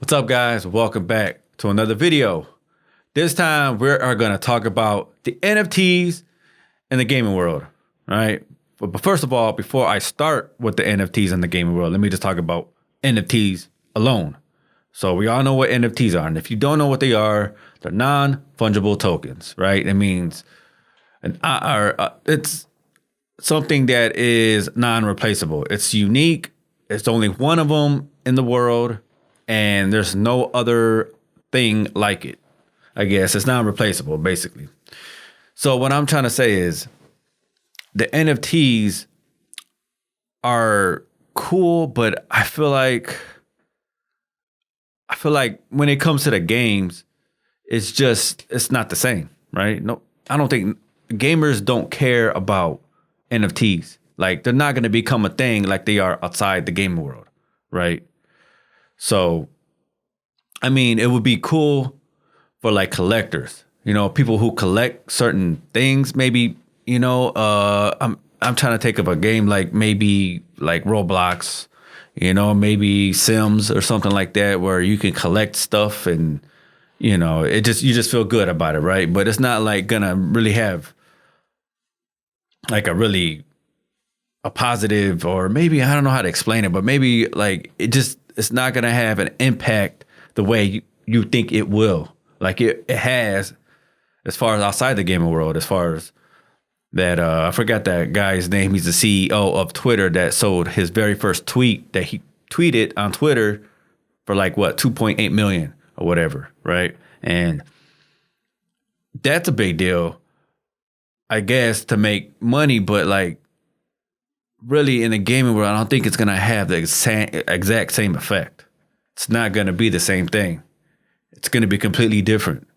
What's up, guys? Welcome back to another video. This time we are going to talk about the NFTs in the gaming world, right? But first of all, before I start with the NFTs in the gaming world, let me just talk about NFTs alone. So we all know what NFTs are, and if you don't know what they are, they're non-fungible tokens, right? It means it's something that is non-replaceable. It's unique. It's only one of them in the world, and there's no other thing like it. I guess it's non-replaceable, basically. So what I'm trying to say is the NFTs are cool, but I feel like when it comes to the games, it's not the same, right? No, I don't think gamers don't care about NFTs. Like, they're not going to become a thing like they are outside the gaming world, right? So, I mean, it would be cool for like collectors, people who collect certain things. Maybe, I'm trying to think of a game like maybe like Roblox, maybe Sims or something like that, where you can collect stuff and, you just feel good about it, right? But it's not like gonna really have like a positive, or maybe, I don't know how to explain it, but maybe like it's not gonna have an impact the way you think it will. Like it has, as far as outside the gaming world, as far as that, I forgot that guy's name. He's the CEO of Twitter that sold his very first tweet that he tweeted on Twitter for like 2.8 million or whatever, right? And that's a big deal, I guess, to make money, but like really in the gaming world, I don't think it's gonna have the exact same effect. It's not gonna be the same thing. It's going to be completely different.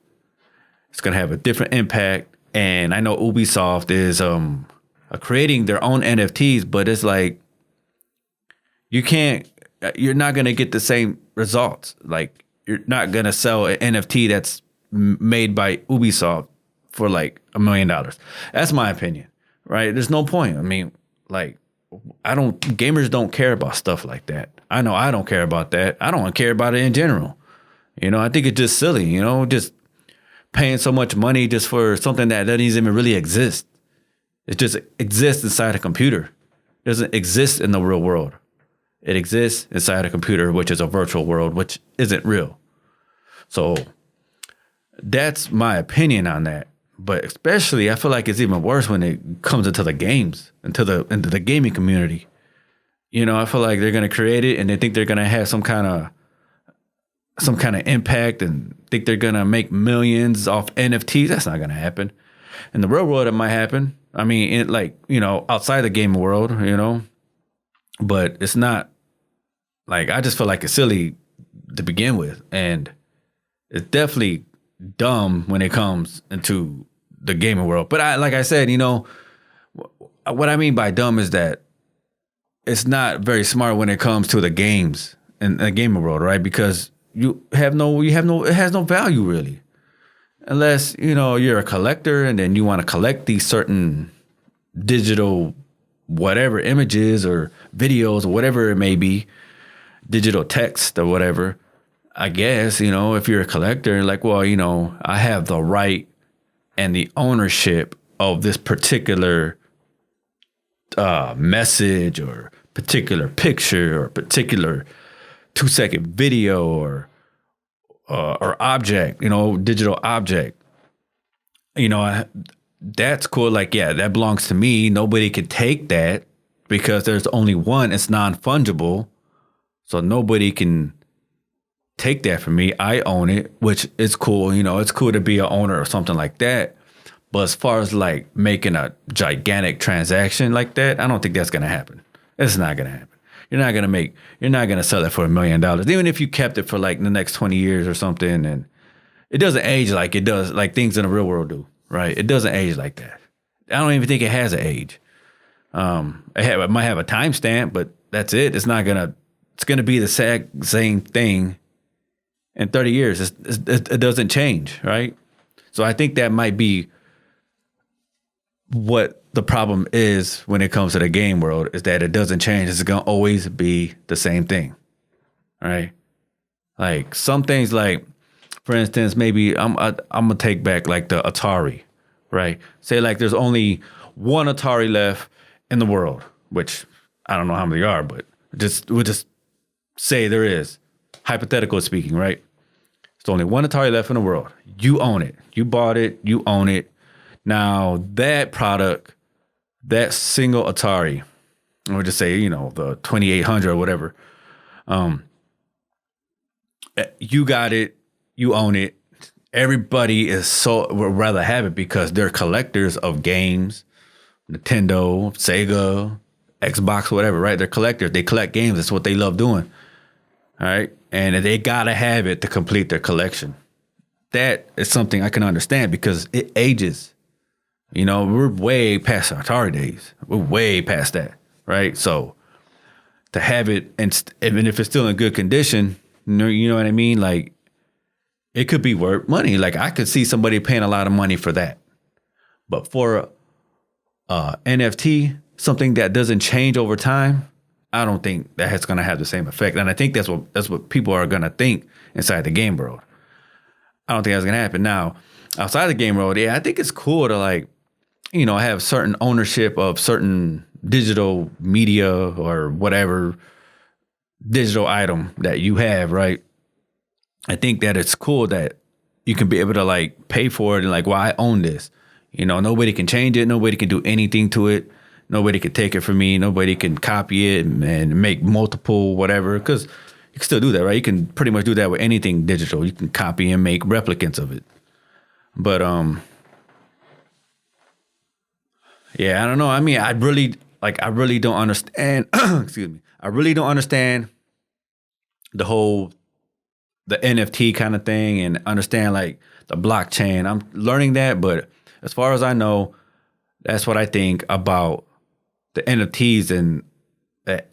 It's going to have a different impact. And I know Ubisoft is creating their own NFTs, but it's like you're not going to get the same results. Like, you're not going to sell an NFT that's made by Ubisoft for like $1 million. That's my opinion, right? There's no point. I mean, like, gamers don't care about stuff like that. I know I don't care about that. I don't care about it in general. I think it's just silly, just paying so much money just for something that doesn't even really exist. It just exists inside a computer. It doesn't exist in the real world. It exists inside a computer, which is a virtual world, which isn't real. So that's my opinion on that. But especially, I feel like it's even worse when it comes into the games, into the gaming community. I feel like they're going to create it and they think they're going to have some kind of impact and think they're going to make millions off NFTs. That's not going to happen. In the real world, it might happen. I mean, outside the gaming world, but it's not like, I just feel like it's silly to begin with. And it's definitely dumb when it comes into the gaming world. But like I said, what I mean by dumb is that it's not very smart when it comes to the games in the gaming world, right? Because it has no value really, unless you're a collector and then you want to collect these certain digital whatever images or videos or whatever it may be, digital text or whatever. I guess if you're a collector, like, well, I have the right and the ownership of this particular message or particular picture or particular 2-second video or object, digital object, that's cool. Like, yeah, that belongs to me. Nobody can take that because there's only one. It's non-fungible. So nobody can take that from me. I own it, which is cool. It's cool to be an owner or something like that. But as far as like making a gigantic transaction like that, I don't think that's going to happen. It's not going to happen. You're not gonna sell it for $1 million, even if you kept it for like the next 20 years or something. And it doesn't age like it does, like things in the real world do, right? It doesn't age like that. I don't even think it has an age. It might have a timestamp, but that's it. It's gonna be the same thing in 30 years. It doesn't change, right? So I think that might be what the problem is when it comes to the game world, is that it doesn't change. It's going to always be the same thing. Right? Like some things, like for instance, maybe I'm gonna take back like the Atari, right? Say like there's only one Atari left in the world, which I don't know how many are, but we'll just say there is, hypothetical speaking, right? There's only one Atari left in the world. You own it. You bought it. You own it. Now that product, that single Atari, or just say, the 2800 or whatever, you got it. You own it. Everybody would rather have it because they're collectors of games, Nintendo, Sega, Xbox, whatever, right? They're collectors. They collect games. That's what they love doing. All right. And they got to have it to complete their collection. That is something I can understand because it ages. We're way past Atari days. We're way past that. Right. So to have it, and even if it's still in good condition, you know what I mean? Like, it could be worth money. Like, I could see somebody paying a lot of money for that. But for NFT, something that doesn't change over time, I don't think that's going to have the same effect. And I think that's what people are going to think inside the game world. I don't think that's going to happen. Now, outside the game world, yeah, I think it's cool to have certain ownership of certain digital media or whatever digital item that you have, right? I think that it's cool that you can be able to pay for it and well, I own this. Nobody can change it. Nobody can do anything to it. Nobody can take it from me. Nobody can copy it and make multiple whatever, because you can still do that, right? You can pretty much do that with anything digital. You can copy and make replicants of it. But yeah, I don't know. I mean, I really don't understand. Excuse me. I really don't understand the NFT kind of thing and understand the blockchain. I'm learning that, but as far as I know, that's what I think about the NFTs and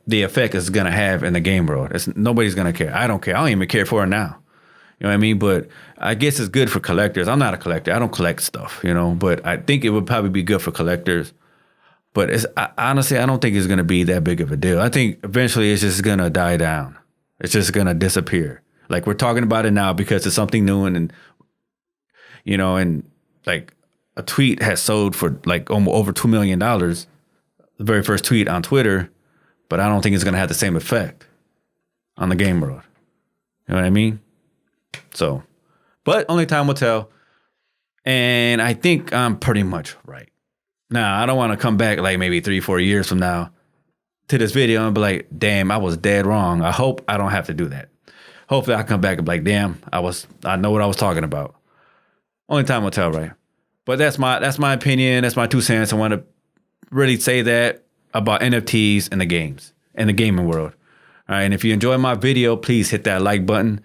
the effect it's going to have in the game world. Nobody's going to care. I don't care. I don't even care for it now. You know what I mean? But I guess it's good for collectors. I'm not a collector. I don't collect stuff, but I think it would probably be good for collectors. But honestly, I don't think it's going to be that big of a deal. I think eventually it's just going to die down. It's just going to disappear. We're talking about it now because it's something new and a tweet has sold for almost over $2 million, the very first tweet on Twitter, but I don't think it's going to have the same effect on the game world. You know what I mean? So, but only time will tell. And I think I'm pretty much right. Now, I don't want to come back maybe 3-4 years from now to this video and be like, damn, I was dead wrong. I hope I don't have to do that. Hopefully I come back and be like, damn, I know what I was talking about. Only time will tell, right? But that's my opinion. That's my 2 cents. I want to really say that about NFTs and the games and the gaming world. All right. And if you enjoyed my video, please hit that like button.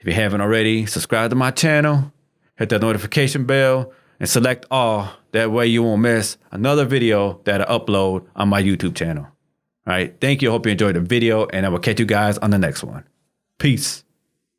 If you haven't already, subscribe to my channel, hit that notification bell, and select all. That way you won't miss another video that I upload on my YouTube channel. All right. Thank you. I hope you enjoyed the video, and I will catch you guys on the next one. Peace.